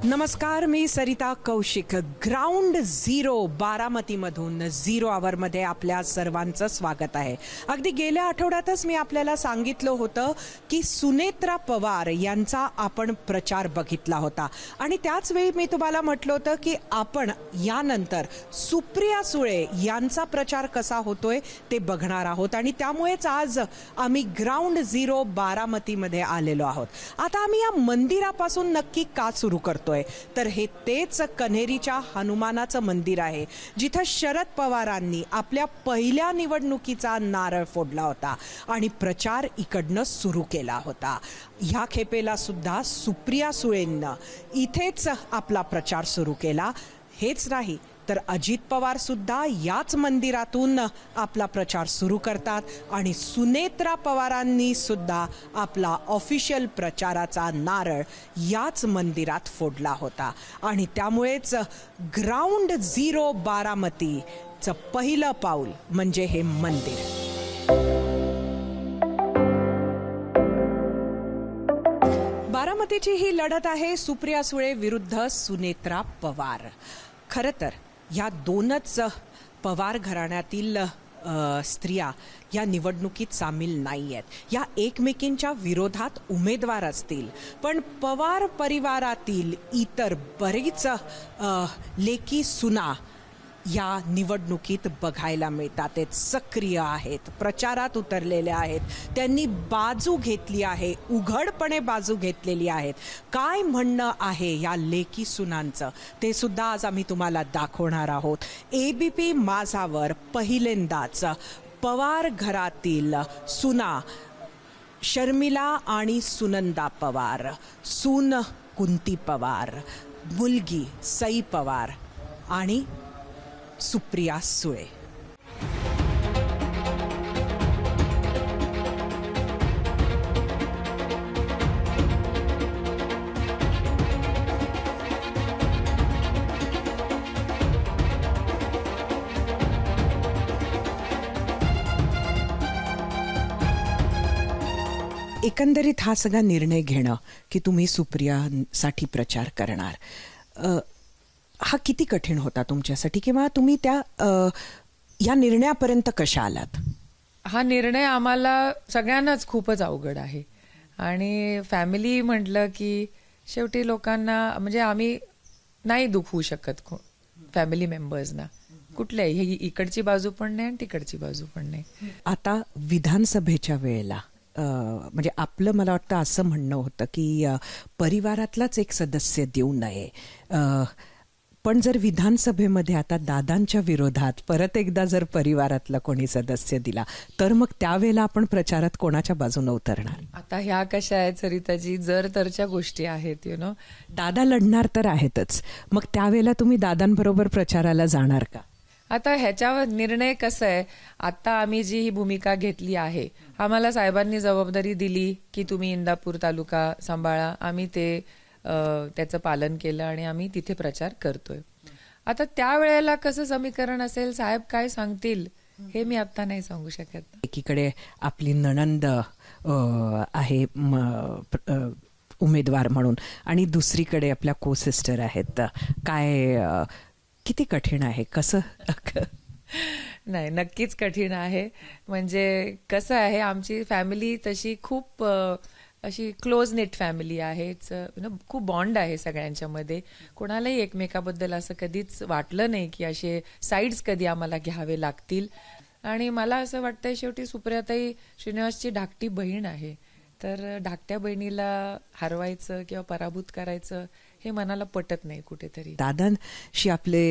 नमस्कार, मी Sarita Kaushik. Ground zero बारामतीमधून झिरो आवरमध्ये आपल्या सर्वांचं स्वागत आहे. अगदी गेल्या आठवड्यातच मी आपल्याला सांगितलं होतं की सुनेत्रा पवार यांचा आपण प्रचार बघितला होता आणि त्याच वेळी मी तुम्हाला म्हटलं होतं की आपण यानंतर सुप्रिया सुळे यांचा प्रचार कसा होतोय ते बघणार आहोत आणि त्यामुळेच आज आम्ही ग्राउंड झिरो बारामतीमध्ये आलेलो आहोत. आता आम्ही या मंदिरापासून नक्की का सुरू करतोय तर हे तेच कन्हेरीच्या हनुमानाचं मंदिर आहे जिथं शरद पवारांनी आपल्या पहिल्या निवडणुकीचा नारळ फोडला होता आणि प्रचार इकडनं सुरू केला होता. ह्या खेपेला सुद्धा सुप्रिया सुळेंना इथेच आपला प्रचार सुरू केला. हेच नाही तर अजित पवार सुद्धा याच मंदिरातून आपला प्रचार सुरू करतात आणि सुनेत्रा पवारांनी सुद्धा आपला ऑफिशियल प्रचाराचा नारळ याच मंदिरात फोडला होता आणि त्यामुळेच ग्राउंड झिरो बारामतीचं पहिलं पाऊल म्हणजे हे मंदिर. बारामतीची ही लढत आहे सुप्रिया सुळे विरुद्ध सुनेत्रा पवार. खरं तर या दोनच पवार घराण्यातील स्त्रिया या निवडणुकीत सामील नाही आहेत. या एकमेकींच्या विरोधात उमेदवार असतील पण पवार परिवारातील इतर बरीच लेकी सुना या निवडणुकीत बघायला मिळतात. ते सक्रिय आहेत, प्रचारात उतरलेल्या आहेत, त्यांनी बाजू घेतली आहे, उघडपणे बाजू घेतलेली आहेत. काय म्हणणं आहे या लेकी सुनांचं ते सुद्धा आज आम्ही तुम्हाला दाखवणार आहोत. ABP माझावर पहिल्यांदाच पवार घरातील सुना शर्मिला आणि सुनंदा पवार, सून कुंती पवार, मुलगी सई पवार आणि सुप्रिया सुळे. एकंदरीत हा सगळा निर्णय घेणं की तुम्ही सुप्रियासाठी प्रचार करणार, हा किती कठीण होता तुमच्यासाठी किंवा तुम्ही त्या या निर्णयापर्यंत कशा आलात? हा निर्णय आम्हाला सगळ्यांनाच खूपच अवघड आहे आणि फॅमिली म्हटलं की शेवटी लोकांना म्हणजे आम्ही नाही दुखवू शकत फॅमिली मेंबर्सना. कुठल्याही इकडची बाजू पण नाही आणि तिकडची बाजू पण नाही. आता विधानसभेच्या वेळेला म्हणजे आपलं मला वाटतं असं म्हणणं होतं की परिवारातलाच एक सदस्य देऊ नये, पण जर विधानसभेमध्ये आता दादांच्या विरोधात परत एकदा जर परिवारातला कोणी सदस्य दिला तर मग त्यावेळेला आपण प्रचारात कोणाच्या बाजूने उतरणार? आता ह्या कशा आहेत सरिताजी, जर तरच्या गोष्टी आहेत. दादा लढणार तर आहेतच, मग त्यावेळेला तुम्ही दादांबरोबर प्रचाराला जाणार का? आता ह्याच्यावर निर्णय कसा आहे, आता आम्ही जी ही भूमिका घेतली आहे, आम्हाला साहेबांनी जबाबदारी दिली की तुम्ही इंदापूर तालुका सांभाळा. आम्ही त्याचं पालन केलं आणि आम्ही तिथे प्रचार करतोय. आता त्यावेळेला कसं समीकरण असेल, साहेब काय सांगतील हे मी आता नाही सांगू शकत. एकीकडे आपली नणंद आहे उमेदवार म्हणून आणि दुसरीकडे आपल्या को सिस्टर आहेत. काय किती कठीण आहे? कसं? नाही, नक्कीच कठीण आहे. म्हणजे कसं आहे, आमची फॅमिली तशी खूप अशी क्लोज नेट फॅमिली आहे. खूप बॉन्ड आहे सगळ्यांच्या मध्ये. कोणालाही एकमेकाबद्दल असं कधीच वाटलं नाही की असे साईड्स कधी आम्हाला घ्यावे लागतील. आणि मला असं वाटतंय शेवटी सुप्रियाताई श्रीनिवासची धाकटी बहीण आहे, तर धाकट्या बहिणीला हरवायचं किंवा पराभूत करायचं हे मनाला पटत नाही कुठेतरी. दादांशी आपले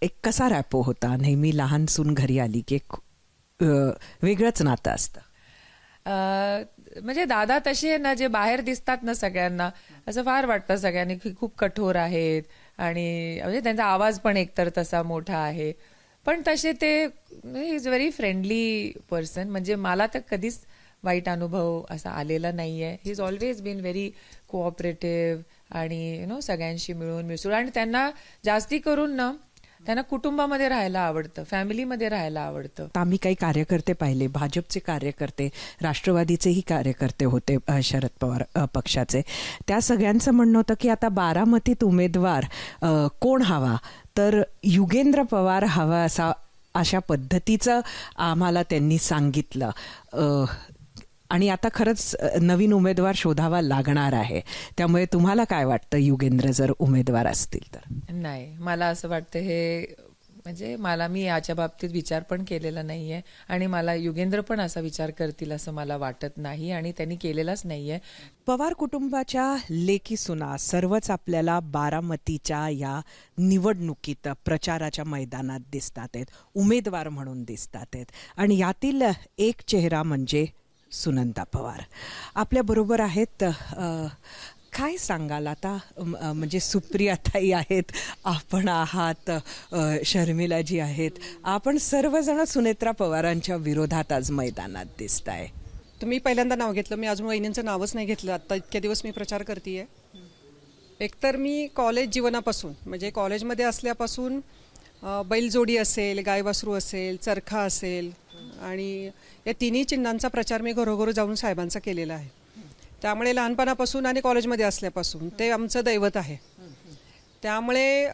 एक कसा रॅपो होता? नेहमी लहान सून घरी आली की एक वेगळंच नातं असतं. म्हणजे दादा तसे ना, जे बाहेर दिसतात ना सगळ्यांना, असं फार वाटतं सगळ्यांनी की खूप कठोर आहेत आणि म्हणजे त्यांचा आवाज पण एकतर तसा मोठा आहे, पण तसे ते he is very friendly person. म्हणजे मला तर कधीच वाईट अनुभव असा आलेला नाहीये. He is always been very cooperative आणि सगळ्यांशी मिळून मिसळून. आणि त्यांना जास्ती करून ना त्यांना कुटुंबामध्ये राहायला आवडतं, फॅमिलीमध्ये राहायला आवडतं. आम्ही काही कार्यकर्ते पाहिले, भाजपचे कार्यकर्ते, राष्ट्रवादीचेही कार्यकर्ते होते, शरद पवार पक्षाचे. त्या सगळ्यांचं म्हणणं होतं की आता बारामतीत उमेदवार कोण हवा, तर युगेंद्र पवार हवा अशा पद्धतीचं आम्हाला त्यांनी सांगितलं. आणि आता खरंच नवीन उमेदवार शोधावा लागणार आहे. त्यामुळे तुम्हाला काय वाटतं, युगेंद्र जर उमेदवार असतील तर? नाही, मला असं वाटतं हे म्हणजे मी याच्या बाबतीत विचार पण केलेला नाहीये आणि मला युगेंद्र पण असा विचार करतील असं मला वाटत नाही आणि त्यांनी केलेलाच नाहीये. पवार कुटुंबाच्या लेकी सुना सर्वच आपल्याला बारामतीच्या या निवडणुकीत प्रचाराच्या मैदानात दिसतात आहेत, उमेदवार म्हणून दिसतात आहेत. आणि यातील एक चेहरा म्हणजे सुनंदा पवार आपल्याबरोबर आहेत. काय सांगाल आता, म्हणजे सुप्रियाताई आहेत, आपण आहात, शर्मिलाजी आहेत, आपण सर्वजण सुनेत्रा पवारांच्या विरोधात आज मैदानात दिसताय. तुम्ही पहिल्यांदा नाव घेतलं, मी अजून वहिनींचं नावच नाही घेतलं. आत्ता इतक्या दिवस मी प्रचार करते. एकतर मी कॉलेज जीवनापासून म्हणजे कॉलेजमध्ये असल्यापासून बैलजोडी असेल, गायवासरू असेल, चरखा असेल आणि या तिन्ही चिन्हांचा प्रचार मी घरोघरो जाऊन साहेबांचा केलेला आहे. त्यामुळे लहानपणापासून आणि कॉलेजमध्ये असल्यापासून ते आमचं दैवत आहे. त्यामुळे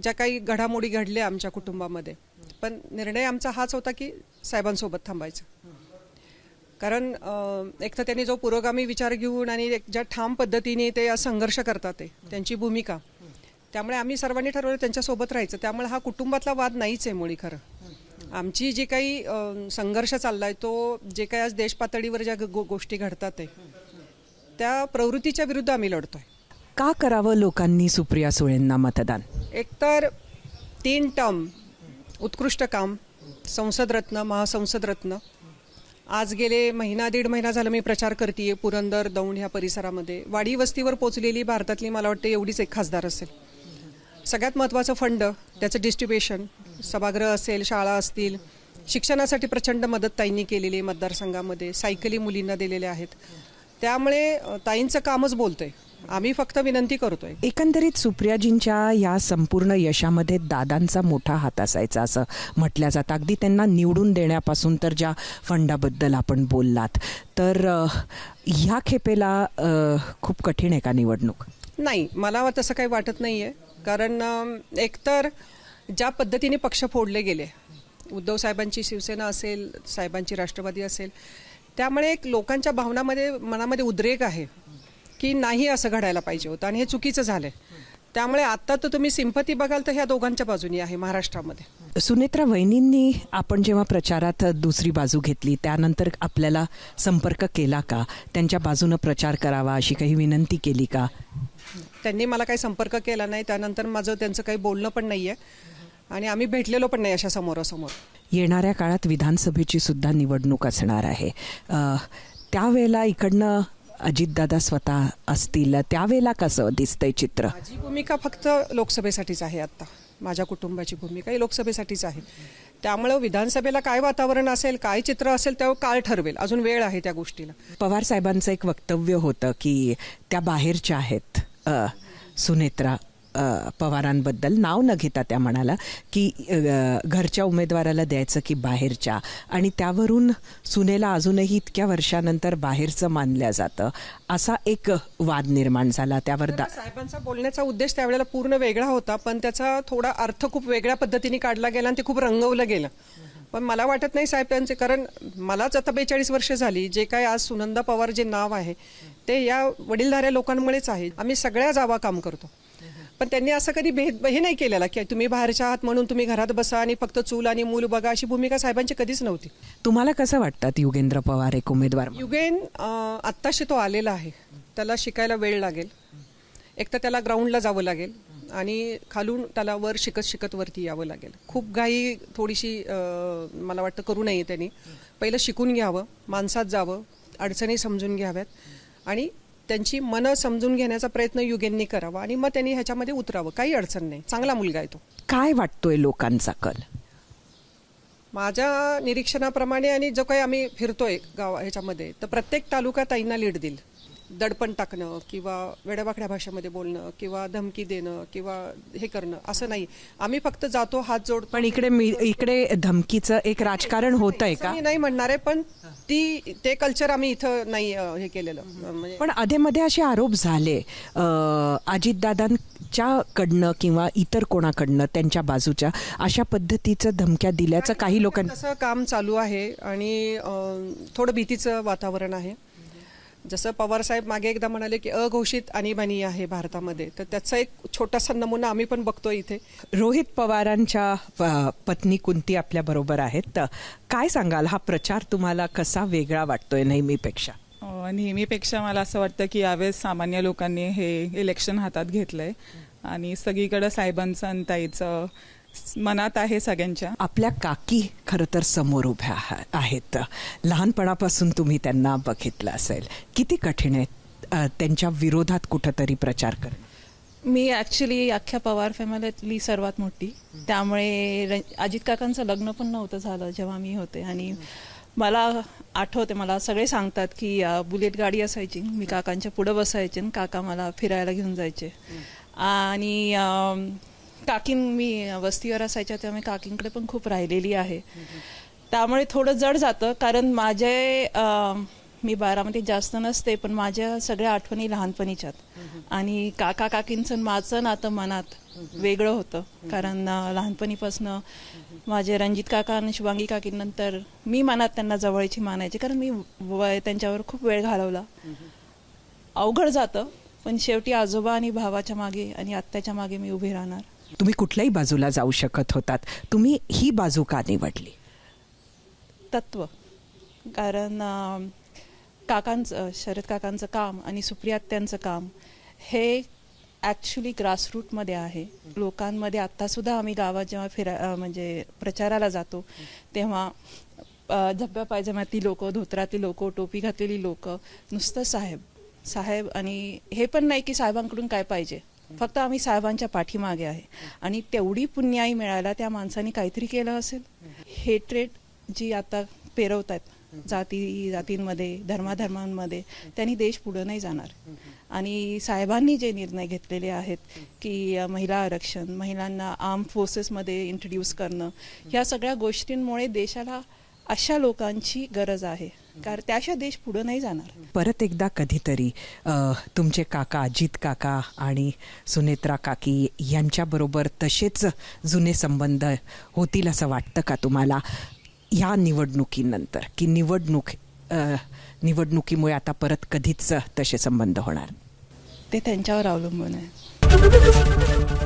ज्या काही घडामोडी घडल्या आमच्या कुटुंबामध्ये, पण निर्णय आमचा हाच होता की साहेबांसोबत थांबायचं. कारण एक तर त्यांनी जो पुरोगामी विचार घेऊन आणि ज्या ठाम पद्धतीने ते संघर्ष करतात त्यांची भूमिका, त्यामुळे आम्ही सर्वांनी ठरवलं त्यांच्यासोबत राहायचं. त्यामुळे हा कुटुंबातला वाद नाहीच आहे मुळी. खरं आमची जी काही संघर्ष चाललाय तो जे काही आज देश पातळीवर ज्या गोष्टी घडतात त्या प्रवृत्तीच्या विरुद्ध आम्ही लढतोय. का करावं लोकांनी सुप्रिया सुळेंना मतदान? एकतर 3 टर्म, उत्कृष्ट काम, संसद रत्न, महासंसद रत्न. आज गेले दीड महिना झाला मी प्रचार करते. पुरंदर, दौंड ह्या परिसरामध्ये वाडी वस्तीवर पोचलेली भारतातली मला वाटतं एवढीच एक खासदार असेल. सगळ्यात महत्त्वाचं फंड, त्याचं डिस्ट्रीब्युशन, सभागृह असेल, शाळा असतील, शिक्षणासाठी प्रचंड मदत ताईंनी केलेली मतदारसंघामध्ये, सायकली मुलींना दिलेल्या आहेत. त्यामुळे ताईंचं कामच बोलतंय, आम्ही फक्त विनंती करतोय. एकंदरीत सुप्रियाजींच्या या संपूर्ण यशामध्ये दादांचा मोठा हात असायचा असं म्हटलं जातं. अगदी त्यांना निवडून देण्यापासून तर ज्या फंडाबद्दल आपण बोललात, तर ह्या खेपेला खूप कठीण आहे का निवडणूक? नाही, मला तसं काही वाटत नाही आहे. कारण एकतर ज्या पद्धतीने पक्ष फोडले गेले, उद्धव साहेबांची शिवसेना असेल, साहेबांची राष्ट्रवादी असेल, त्यामुळे एक लोकांच्या भावनामध्ये मनामध्ये उद्रेक आहे की नाही असं घडायला पाहिजे होतं आणि हे चुकीचं झालंय. त्यामुळे आता तर तुम्ही सिंपती बघाल तर ह्या दोघांच्या बाजूनी आहे महाराष्ट्रामध्ये. सुनेत्रा वहिनींनी आपण जेव्हा प्रचारात दुसरी बाजू घेतली त्यानंतर आपल्याला संपर्क केला का? त्यांच्या बाजूनं प्रचार करावा अशी काही विनंती केली का? त्यांनी मला काही संपर्क केला नाही. त्यानंतर माझं त्यांचं काही बोलणं पण नाही आहे आणि आम्ही भेटलेलो पण नाही अशा समोरासमोर. येणाऱ्या काळात विधानसभेची सुद्धा निवडणूक असणार आहे. त्यावेळेला इकडनं अजितदादा स्वतः असतील, त्यावेळेला कसं दिसतंय चित्र? माझी भूमिका फक्त लोकसभेसाठीच आहे. आता माझ्या कुटुंबाची भूमिका ही लोकसभेसाठीच आहे. त्यामुळं विधानसभेला काय वातावरण असेल, काय चित्र असेल तेव्हा काळ ठरवेल. अजून वेळ आहे त्या गोष्टीला. पवार साहेबांचं एक वक्तव्य होतं की त्या बाहेरच्या आहेत. सुनेत्रा पवारांबद्दल नाव न घेता त्या म्हणाला की घरच्या उमेदवाराला द्यायचं की बाहेरच्या, आणि त्यावरून सुनेला अजूनही इतक्या वर्षानंतर बाहेरचं मानलं जातं असा एक वाद निर्माण झाला. त्यावर साहेबांचा बोलण्याचा उद्देश त्यावेळेला पूर्ण वेगळा होता, पण त्याचा थोडा अर्थ खूप वेगळ्या पद्धतीने काढला गेला आणि ते खूप रंगवलं गेलं. पण मला वाटत नाही साहेब त्यांचे, कारण मलाच आता 42 वर्ष झाली. जे काय आज सुनंदा पवार जे नाव आहे ते या वडीलधाऱ्या लोकांमुळेच आहे. आम्ही सगळ्या जावा काम करतो, पण त्यांनी असं कधी हे नाही केलेला की तुम्ही बाहेरच्या आहात म्हणून तुम्ही घरात बसा आणि फक्त चूल आणि मूल बघा, अशी भूमिका साहेबांची कधीच नव्हती. तुम्हाला कसं वाटतात युगेंद्र पवार एक उमेदवार? आत्ताशी तो आलेला आहे, त्याला शिकायला वेळ लागेल. एक तर त्याला ग्राउंडला जावं लागेल आणि खालून त्याला वर शिकत वरती यावं लागेल. खूप घाई थोडीशी मला वाटतं करू नये. त्यांनी पहिलं शिकून घ्यावं, माणसात जावं, अडचणी समजून घ्याव्यात आणि त्यांची मनं समजून घेण्याचा प्रयत्न युगेंनी करावा आणि मग त्यांनी ह्याच्यामध्ये उतरावं. काही अडचण नाही, चांगला मुलगा आहे तो. काय वाटतोय लोकांचा कल? माझ्या निरीक्षणाप्रमाणे आणि जो काही आम्ही फिरतोय ह्याच्यामध्ये, तर प्रत्येक तालुका ताईंना लीड देईल. दडपण टाकणं किंवा वेड्यावाकड्या भाषेमध्ये बोलणं किंवा धमकी देणं किंवा हे करणं असं नाही. आम्ही फक्त जातो, हात जोड. पण इकडे धमकीचं एक राजकारण होतंय का? मी नाही म्हणणार आहे, पण ते कल्चर आम्ही इथं नाही हे केलेलं. म्हणजे पण अधेमध्ये असे आरोप झाले अजितदादांच्या कडनं किंवा इतर कोणाकडनं त्यांच्या बाजूच्या अशा पद्धतीचं धमक्या दिल्याचं काही लोकांनी. तसं काम चालू आहे आणि थोडं भीतीचं वातावरण आहे. जसं पवार साहेब मागे एकदा म्हणाले की अघोषित आणीबाणी आहे भारतामध्ये, तर त्याचा एक छोटासा नमुना आम्ही पण बघतोय इथे. रोहित पवारांच्या पत्नी कुंती आपल्या बरोबर आहेत. तर काय सांगाल, हा प्रचार तुम्हाला कसा वेगळा वाटतोय नेहमीपेक्षा? नेहमीपेक्षा मला असं वाटतं की यावेळेस सामान्य लोकांनी हे इलेक्शन हातात घेतलंय आणि सगळीकडे साहेबांचं आणि ताईचं मनात आहे सगळ्यांच्या. आपल्या काकी खरं तर समोर उभ्या आहेत. लहानपणापासून तुम्ही त्यांना बघितलं असेल. किती कठीण आहे त्यांच्या विरोधात कुठंतरी प्रचार करणं? मी ॲक्च्युली अख्ख्या पवार फॅमिलीतली सर्वात मोठी, त्यामुळे अजित काकांचं लग्न पण नव्हतं झालं जेव्हा मी होते. आणि मला आठवते, मला सगळे सांगतात की बुलेट गाडी असायची, मी काकांच्या पुढं बसायचे आणि काका मला फिरायला घेऊन जायचे. आणि मी वस्तीवर असायच्या त्यामुळे काकींकडे पण खूप राहिलेली आहे. त्यामुळे थोडं जड जातं, कारण मी बारामतीत जास्त नसते, पण माझ्या सगळ्या आठवणी लहानपणीच्यात. आणि काकींचं माझं नातं मनात वेगळं होतं, कारण लहानपणीपासून माझे रणजित काका आणि शुभांगी काकींनंतर मी मनात त्यांना जवळची मानायचे, कारण मी त्यांच्यावर खूप वेळ घालवला. अवघड जातं, पण शेवटी आजोबा आणि भावाच्या मागे आणि आत्याच्या मागे मी उभी राहणार. तुम्ही कुठल्याही बाजूला जाऊ शकत होतात, तुम्ही ही बाजू का निवडली? तत्व, कारण शरद काकांचं काम आणि सुप्रियात्यांचं काम हे ॲक्च्युली ग्रासरूटमध्ये आहे, लोकांमध्ये. आत्तासुद्धा आम्ही गावात जेव्हा म्हणजे प्रचाराला जातो तेव्हा झब्ब्या पायजम्यातली लोकं, धोत्रातली लोकं, टोपी घातलेली लोकं, नुसतं साहेब. आणि हे पण नाही की साहेबांकडून काय पाहिजे, फक्त आम्ही साहेबांच्या पाठीमागे आहे. आणि तेवढी पुण्याई मिळायला त्या माणसांनी काहीतरी केलं असेल. हेट्रेड जी आता पेरवत आहेत जातींमध्ये, धर्मांमध्ये, त्यांनी देश पुढं नाही जाणार. आणि साहेबांनी जे निर्णय घेतलेले आहेत की महिला आरक्षण, महिलांना आर्म फोर्सेसमध्ये इंट्रोड्यूस करणं, ह्या सगळ्या गोष्टींमुळे देशाला अशा लोकांची गरज आहे, कारण त्याशिवाय देश पुढे नाही जाणार. परत एकदा कधीतरी तुमचे काका अजित काका आणि सुनेत्रा काकी यांच्याबरोबर तसेच जुने संबंध होतील असं वाटतं का तुम्हाला या निवडणुकीनंतर, की निवडणुकीमुळे आता परत कधीच तसे संबंध होणार? ते त्यांच्यावर अवलंबून आहे.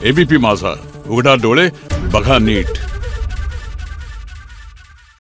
एबीपी माझा, उघडा डोळे बघा नीट.